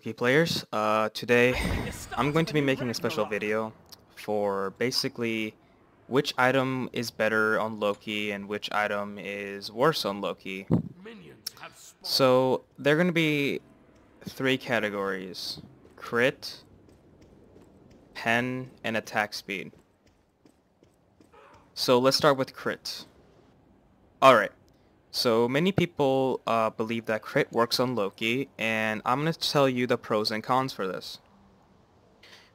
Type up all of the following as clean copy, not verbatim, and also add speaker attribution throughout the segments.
Speaker 1: Okay, players, today I'm going to be making a special video for basically which item is better on Loki and which item is worse on Loki. So there are going to be three categories: crit, pen, and attack speed. So let's start with crit. Alright, so many people believe that crit works on Loki, and I'm going to tell you the pros and cons for this.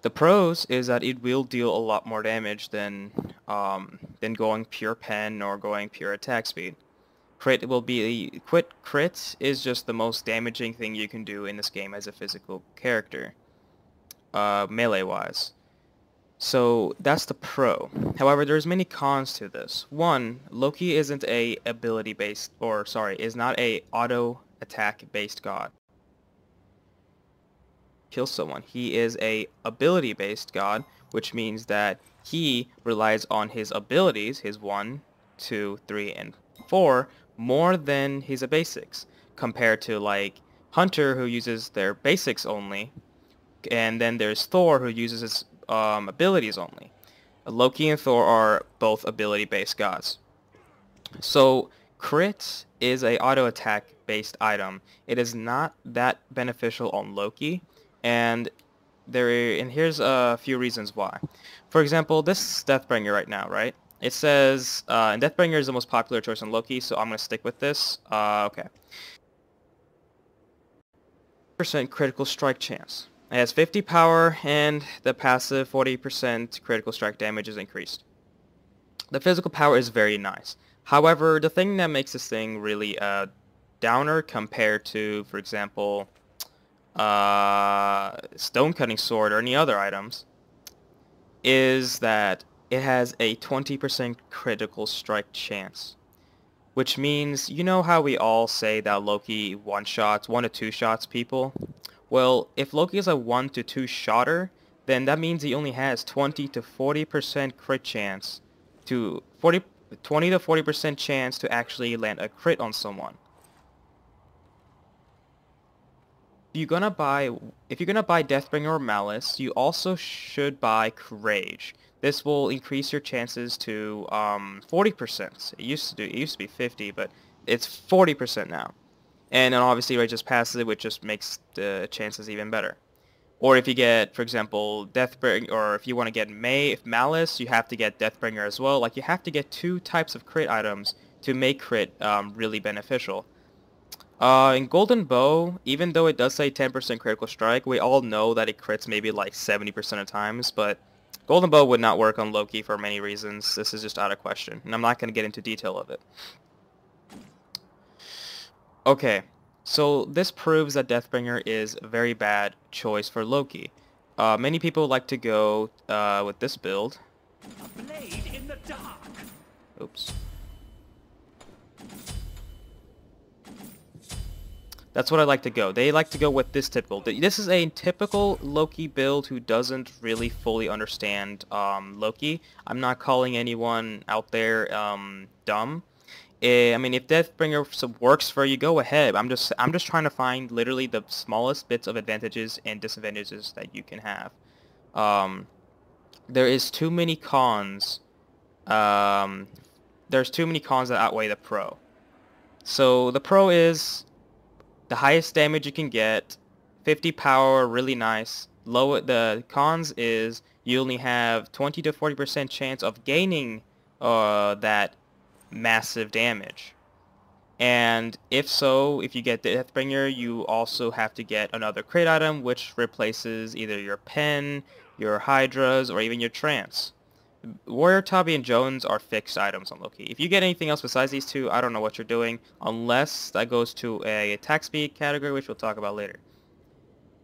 Speaker 1: The pros is that it will deal a lot more damage than going pure pen or going pure attack speed. Crit is just the most damaging thing you can do in this game as a physical character, melee wise. So that's the pro. However, there's many cons to this. One, Loki isn't a ability based, or sorry, is not a auto attack based god. Kill someone. He is a ability based god, which means that he relies on his abilities, his 1, 2, 3, and 4, more than his basics, compared to like Hunter, who uses their basics only, and then there's Thor, who uses his abilities only. Loki and Thor are both ability based gods. So crit is a auto attack based item. It is not that beneficial on Loki, and here's a few reasons why. For example, this Deathbringer right now, right? It says, and Deathbringer is the most popular choice on Loki, so I'm gonna stick with this. Okay. Percent critical strike chance. It has 50 power, and the passive 40% critical strike damage is increased. The physical power is very nice. However, the thing that makes this thing really a downer compared to, for example, stone cutting sword or any other items, is that it has a 20% critical strike chance. Which means, you know how we all say that Loki one-shots, 1 to 2 shots people? Well, if Loki is a 1 to 2 shotter, then that means he only has 20 to 40% crit chance to 20 to 40% chance to actually land a crit on someone. If you're gonna buy Deathbringer or Malice, you also should buy Rage. This will increase your chances to 40%. It used to be 50, but it's 40% now. And then obviously Rage is passive, which just makes the chances even better. Or if you get, for example, Deathbringer, or if you want to get Malice, you have to get Deathbringer as well. Like, you have to get 2 types of crit items to make crit really beneficial. In Golden Bow, even though it does say 10% critical strike, we all know that it crits maybe like 70% of times, but Golden Bow would not work on Loki for many reasons. This is just out of question, and I'm not going to get into detail of it. Okay, so this proves that Deathbringer is a very bad choice for Loki. Many people like to go with this build.
Speaker 2: A blade in the dark.
Speaker 1: Oops. That's what I like to go. They like to go with this typical. This is a typical Loki build who doesn't really fully understand Loki. I'm not calling anyone out there dumb. I mean, if Deathbringer works for you, go ahead. I'm just trying to find literally the smallest bits of advantages and disadvantages that you can have. There is too many cons. There's too many cons that outweigh the pro. So the pro is the highest damage you can get, 50 power, really nice. The cons is you only have 20 to 40% chance of gaining that massive damage. And if you get Deathbringer, you also have to get another crit item, which replaces either your pen, your hydras, or even your trance. Warrior, Tabi, and Jones are fixed items on Loki. If you get anything else besides these two, I don't know what you're doing, unless that goes to a attack speed category, which we'll talk about later.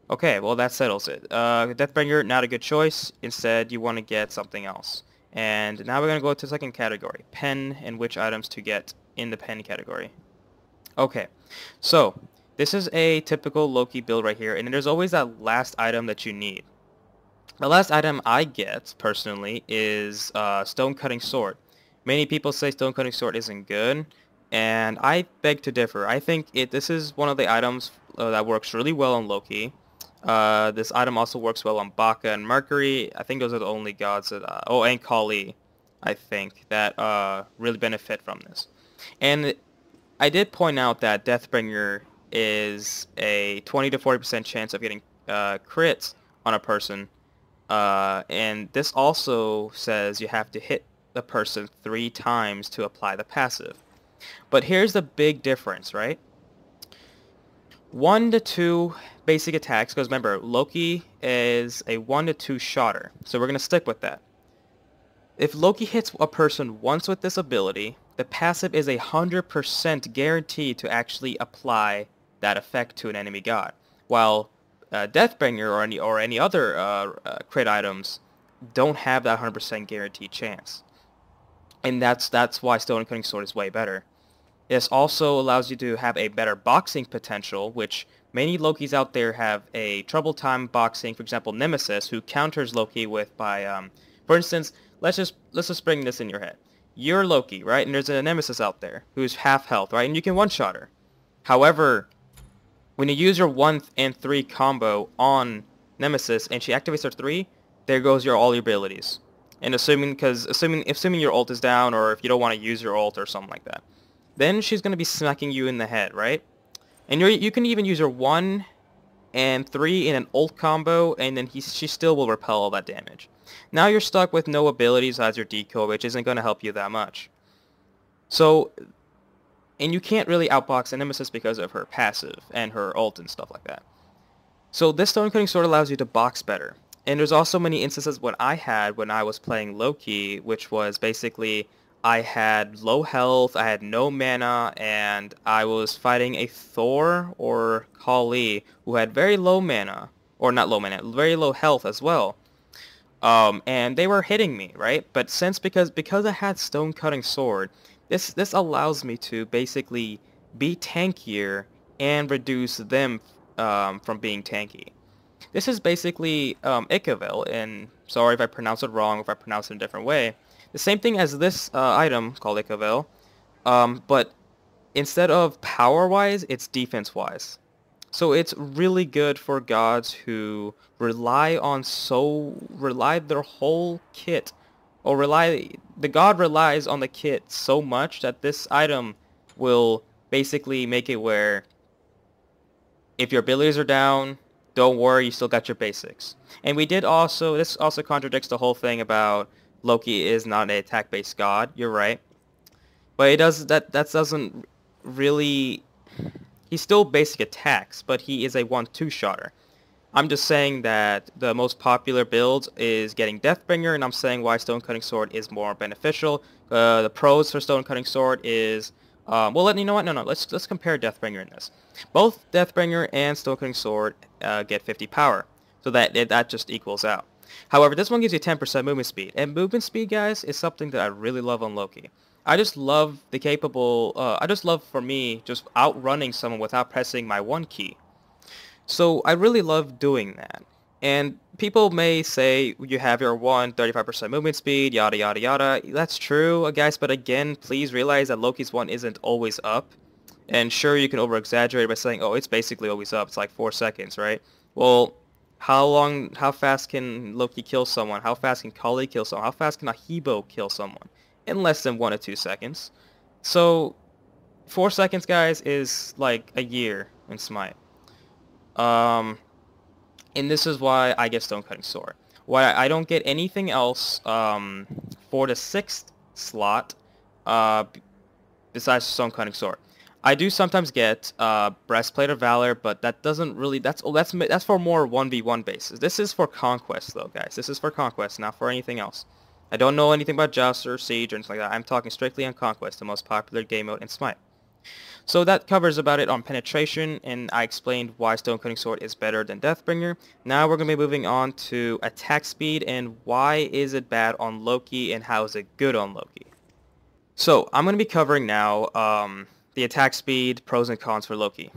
Speaker 1: Okay, well that settles it. Deathbringer, not a good choice. Instead, you want to get something else. And now we're going to go to the second category, pen, and which items to get in the pen category. Okay, so this is a typical Loki build right here, and there's always that last item that you need. The last item I get, personally, is Stone Cutting Sword. Many people say Stone Cutting Sword isn't good, and I beg to differ. I think this is one of the items that works really well on Loki. This item also works well on Baka and Mercury. I think those are the only gods that, oh, and Kali, I think, that really benefit from this. And I did point out that Deathbringer is a 20 to 40% chance of getting crits on a person. And this also says you have to hit the person 3 times to apply the passive. But here's the big difference, right? 1 to 2 basic attacks, because remember, Loki is a 1 to 2 shotter, so we're going to stick with that. If Loki hits a person once with this ability, the passive is 100% guaranteed to actually apply that effect to an enemy god, while Deathbringer or any other crit items don't have that 100% guaranteed chance. And that's why Stone Cutting Sword is way better. This also allows you to have a better boxing potential, which many Lokis out there have a trouble time boxing. For example, Nemesis, who counters Loki with by, for instance, let's just bring this in your head. You're Loki, right? And there's a Nemesis out there who's half health, right? And you can one-shot her. However, when you use your 1 and 3 combo on Nemesis and she activates her 3, there goes all your abilities. And assuming your ult is down, or if you don't want to use your ult or something like that, then she's going to be smacking you in the head, right? And you can even use your 1 and 3 in an ult combo, and then she still will repel all that damage. Now you're stuck with no abilities as your decoy, which isn't going to help you that much. So, and you can't really outbox a Nemesis because of her passive and her ult and stuff like that. So this Stone Cutting Sword allows you to box better. And there's also many instances when I was playing Loki, which was basically I had low health, I had no mana, and I was fighting a Thor or Kali who had very low mana, or not low mana, very low health as well. And they were hitting me, right? But because I had Stone Cutting Sword, this allows me to basically be tankier and reduce them from being tanky. This is basically Ikavel, and sorry if I pronounce it wrong, if I pronounce it a different way. The same thing as this item called Ikavel, but instead of power-wise, it's defense-wise. So it's really good for gods who rely their whole kit, or the god relies on the kit so much that this item will basically make it where if your abilities are down, don't worry, you still got your basics. And this also contradicts the whole thing about Loki is not an attack-based god. You're right. But that doesn't really... He's still basic attacks, but he is a 1-2 shotter. I'm just saying that the most popular build is getting Deathbringer, and I'm saying why Stone Cutting Sword is more beneficial. The pros for Stone Cutting Sword is... you know what? No. Let's compare Deathbringer in this. Both Deathbringer and Stone Cutting Sword get 50 power, so that just equals out. However, this one gives you 10% movement speed, and movement speed, guys, is something that I really love on Loki. I just love for me, just outrunning someone without pressing my 1 key. So I really love doing that. And people may say you have your 35% movement speed, yada yada yada. That's true, guys, but again, please realize that Loki's 1 isn't always up. And sure, you can over-exaggerate by saying, oh, it's basically always up. It's like 4 seconds, right? Well, how fast can Loki kill someone? How fast can Kali kill someone? How fast can a Hebo kill someone? In less than 1 to 2 seconds. So 4 seconds, guys, is like a year in Smite. And this is why I get Stone Cutting Sword. Why I don't get anything else for the 6th slot besides Stone Cutting Sword. I do sometimes get Breastplate of Valor, but that doesn't really... That's for more 1v1 bases. This is for Conquest, though, guys. This is for Conquest, not for anything else. I don't know anything about Joust or Siege or anything like that. I'm talking strictly on Conquest, the most popular game mode in Smite. So that covers about it on penetration, and I explained why Stone Cutting Sword is better than Deathbringer. Now we're going to be moving on to attack speed and why is it bad on Loki and how is it good on Loki. So I'm going to be covering now the attack speed, pros and cons for Loki.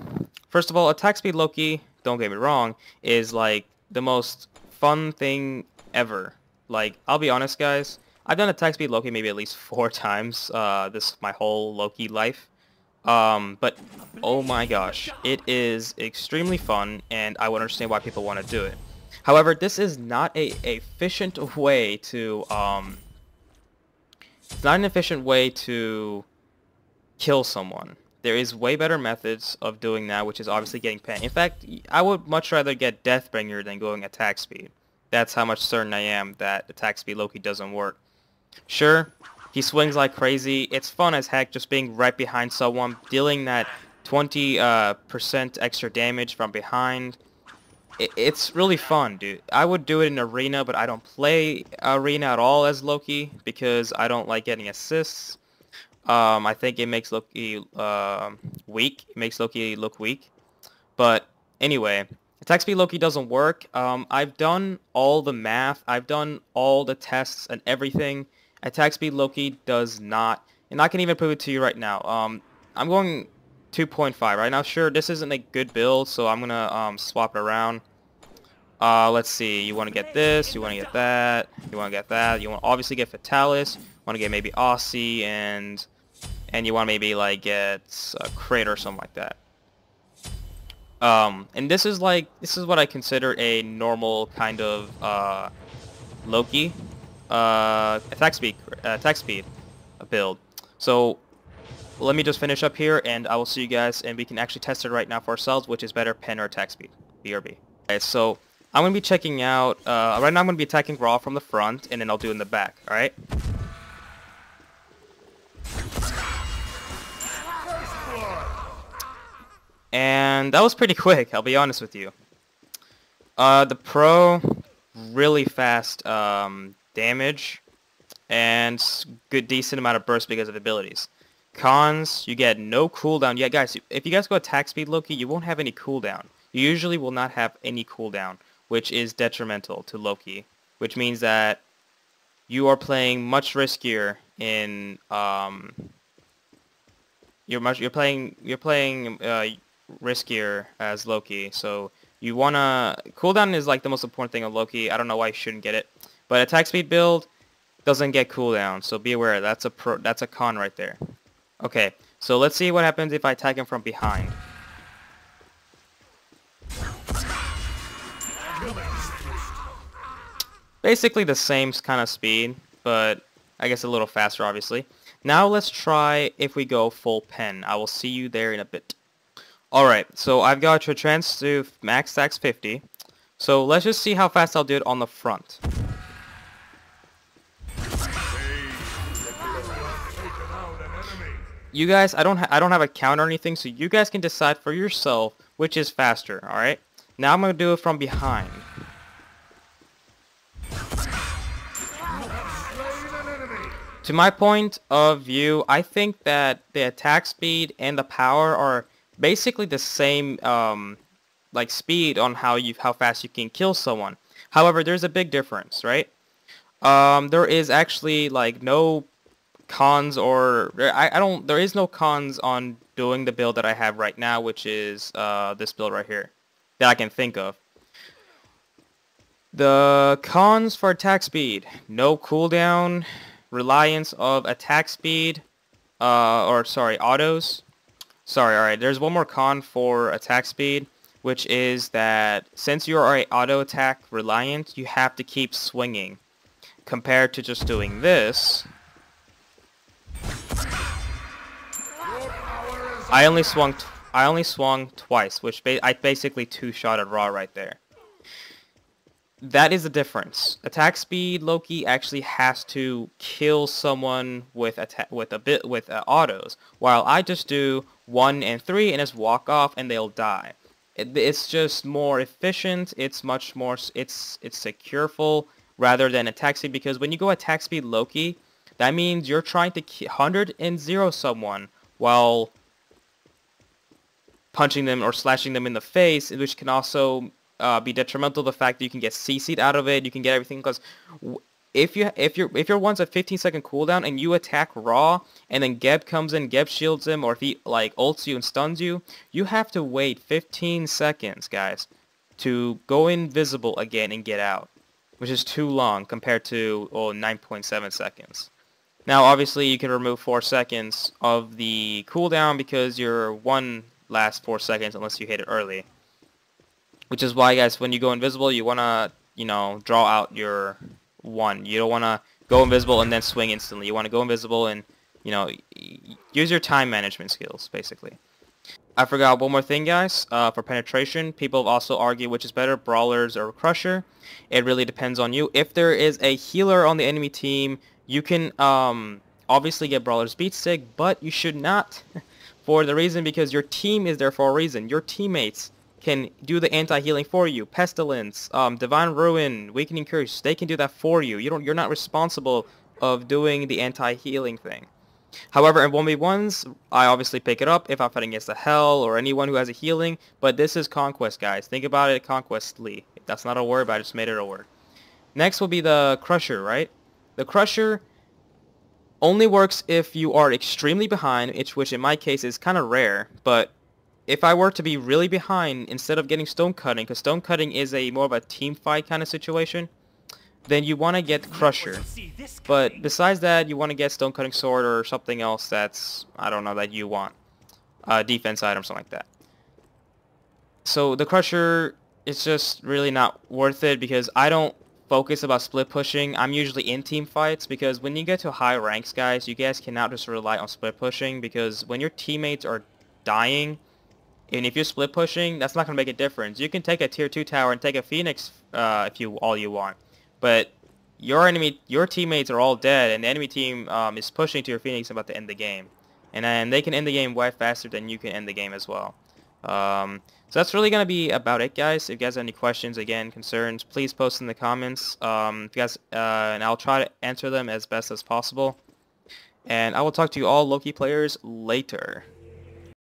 Speaker 1: First of all, attack speed Loki, don't get me wrong, is like the most fun thing ever. Like, I'll be honest, guys, I've done attack speed Loki maybe at least 4 times my whole Loki life. But oh my gosh, it is extremely fun, and I would understand why people want to do it. However, this is not a efficient way to it's not an efficient way to kill someone. There is way better methods of doing that, which is obviously getting pen. In fact, I would much rather get Deathbringer than going attack speed. That's how much certain I am that attack speed Loki doesn't work. Sure, he swings like crazy. It's fun as heck just being right behind someone, dealing that 20% extra damage from behind. It's really fun, dude. I would do it in Arena, but I don't play Arena at all as Loki because I don't like getting assists. I think it makes Loki weak. It makes Loki look weak. But anyway, attack speed Loki doesn't work. I've done all the math. I've done all the tests and everything. Attack speed Loki does not. And I can even prove it to you right now. I'm going 2.5 right now. Sure, this isn't a good build, so I'm gonna swap it around. Let's see. You want to get this. You want to get that. You want to get that. You want to obviously get Fatalis. You want to get maybe Aussie and you want to maybe like get a crate or something like that. And this is what I consider a normal kind of Loki attack speed build. So let me just finish up here, and I will see you guys, and we can actually test it right now for ourselves, which is better, pen or attack speed, BRB. Okay, so I'm gonna be checking out. Right now I'm gonna be attacking raw from the front, and then I'll do it in the back. All right. And that was pretty quick, I'll be honest with you. The pro, really fast damage, and good decent amount of burst because of abilities. Cons, you get no cooldown. Yeah, guys, if you guys go attack speed Loki, you won't have any cooldown. You usually will not have any cooldown, which is detrimental to Loki, which means that you are playing much riskier in you're playing riskier as Loki. So you wanna cooldown is like the most important thing of Loki. I don't know why you shouldn't get it, but attack speed build doesn't get cooldown, so be aware. That's a con right there. Okay, so let's see what happens if I attack him from behind. Basically the same kind of speed, but I guess a little faster, obviously. Now let's try if we go full pen. I will see you there in a bit. Alright, so I've got your chance to max stacks 50. So let's just see how fast I'll do it on the front. You guys, I don't have a count or anything, so you guys can decide for yourself which is faster, alright? Now I'm going to do it from behind. To my point of view, I think that the attack speed and the power are basically the same like speed on how fast you can kill someone. However, there's a big difference, right? There is actually like no cons, or there is no cons on doing the build that I have right now, which is this build right here that I can think of. The cons for attack speed: no cooldown, reliance of attack speed, autos. Alright, there's one more con for attack speed, which is that since you are auto attack reliant, you have to keep swinging. Compared to just doing this, I only swung twice, which I basically two-shotted raw right there. That is the difference. Attack speed Loki actually has to kill someone with autos, while I just do 1 and 3 and just walk off and they'll die. It's just more efficient. It's much more. It's secureful rather than attack speed, because when you go attack speed Loki, that means you're trying to 100 someone while punching them or slashing them in the face, which can also be detrimental to the fact that you can get CC'd out of it. You can get everything, because if your one's a 15-second cooldown and you attack raw and then Geb comes in, Geb shields him, or if he like ults you and stuns you, you have to wait 15 seconds, guys, to go invisible again and get out, which is too long compared to 9.7 seconds. Now, obviously, you can remove 4 seconds of the cooldown because your 1 lasts 4 seconds unless you hit it early. Which is why, guys, when you go invisible, you want to, draw out your 1. You don't want to go invisible and then swing instantly. You want to go invisible and, use your time management skills, basically. I forgot one more thing, guys. For penetration, people have also argued which is better, Brawlers or Crusher. It really depends on you. If there is a healer on the enemy team, you can obviously get Brawler's beat stick, but you should not for the reason because your team is there for a reason. Your teammates can do the anti-healing for you. Pestilence, Divine Ruin, Weakening Curse, they can do that for you. You're not responsible of doing the anti-healing thing. However, in 1v1s, I obviously pick it up if I'm fighting against the Hell or anyone who has a healing, but this is Conquest, guys. Think about it, Conquestly. That's not a word, but I just made it a word. Next will be the Crusher, right? The Crusher only works if you are extremely behind, which in my case is kind of rare, but if I were to be really behind, instead of getting stone cutting, because stone cutting is more of a team fight kind of situation, then you want to get Crusher. But besides that, you want to get stone cutting sword or something else that's, I don't know, that you want. Defense item, something like that. So the Crusher, it's just really not worth it because I don't focus about split pushing. I'm usually in team fights because when you get to high ranks, guys, you guys cannot just rely on split pushing because when your teammates are dying, and if you're split pushing, that's not going to make a difference. You can take a tier 2 tower and take a Phoenix if you want. But your teammates are all dead, and the enemy team is pushing to your Phoenix about to end the game. And they can end the game way faster than you can end the game as well. So that's really going to be about it, guys. If you guys have any questions, again, concerns, please post in the comments. If you guys, and I'll try to answer them as best as possible. And I will talk to you all Loki players later.